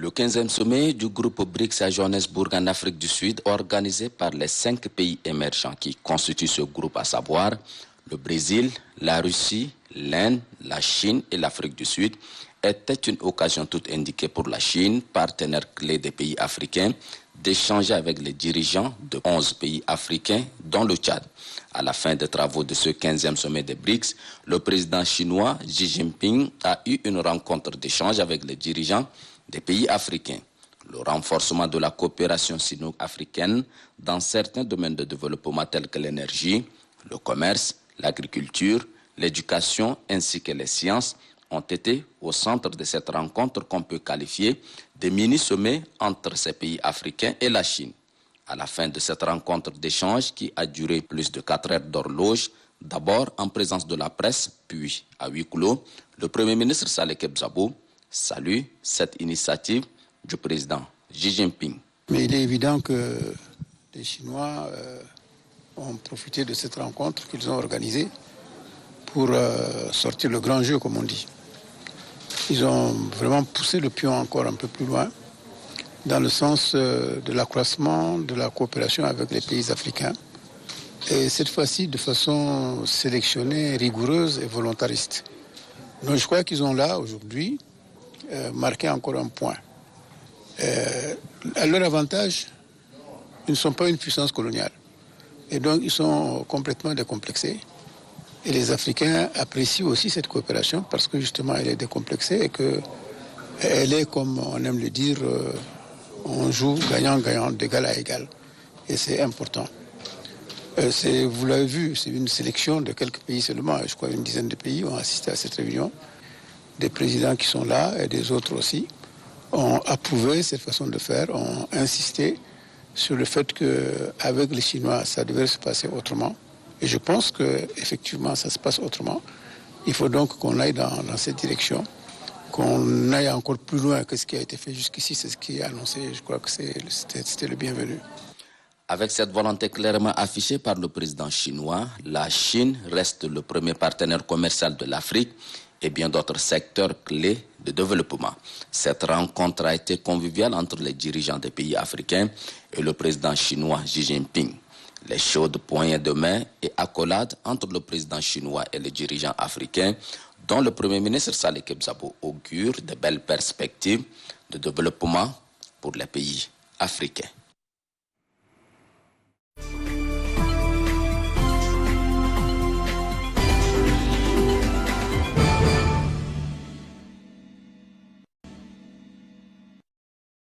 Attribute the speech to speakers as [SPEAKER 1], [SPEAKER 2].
[SPEAKER 1] Le 15e sommet du groupe BRICS à Johannesburg en Afrique du Sud, organisé par les 5 pays émergents qui constituent ce groupe, à savoir le Brésil, la Russie, l'Inde, la Chine et l'Afrique du Sud, était une occasion toute indiquée pour la Chine, partenaire clé des pays africains, d'échanger avec les dirigeants de 11 pays africains, dont le Tchad. À la fin des travaux de ce 15e sommet des BRICS, le président chinois Xi Jinping a eu une rencontre d'échange avec les dirigeants des pays africains. Le renforcement de la coopération sino-africaine dans certains domaines de développement tels que l'énergie, le commerce, l'agriculture, l'éducation ainsi que les sciences ont été au centre de cette rencontre qu'on peut qualifier de mini-sommet entre ces pays africains et la Chine. À la fin de cette rencontre d'échange qui a duré plus de 4 heures d'horloge, d'abord en présence de la presse, puis à huis clos, le Premier ministre Saleh Kebzabo salue cette initiative du président Xi Jinping.
[SPEAKER 2] Mais il est évident que les Chinois ont profité de cette rencontre qu'ils ont organisée pour sortir le grand jeu, comme on dit. Ils ont vraiment poussé le pion encore un peu plus loin dans le sens de l'accroissement de la coopération avec les pays africains. Et cette fois-ci de façon sélectionnée, rigoureuse et volontariste. Donc je crois qu'ils ont là, aujourd'hui, marqué encore un point. À leur avantage, ils ne sont pas une puissance coloniale. Et donc ils sont complètement décomplexés. Et les Africains apprécient aussi cette coopération parce que justement elle est décomplexée et qu'elle est, comme on aime le dire, on joue gagnant-gagnant, d'égal à égal. Et c'est important. Vous l'avez vu, c'est une sélection de quelques pays seulement. Je crois une dizaine de pays ont assisté à cette réunion. Des présidents qui sont là et des autres aussi ont approuvé cette façon de faire, ont insisté sur le fait qu'avec les Chinois, ça devait se passer autrement. Et je pense qu'effectivement, ça se passe autrement. Il faut donc qu'on aille dans cette direction, qu'on aille encore plus loin que ce qui a été fait jusqu'ici. C'est ce qui est annoncé. Je crois que c'était le bienvenu.
[SPEAKER 1] Avec cette volonté clairement affichée par le président chinois, la Chine reste le premier partenaire commercial de l'Afrique et bien d'autres secteurs clés de développement. Cette rencontre a été conviviale entre les dirigeants des pays africains et le président chinois Xi Jinping. Les chaudes poignées de main et accolades entre le président chinois et les dirigeants africains, dont le Premier ministre Saleh Kebzabo augure de belles perspectives de développement pour les pays africains.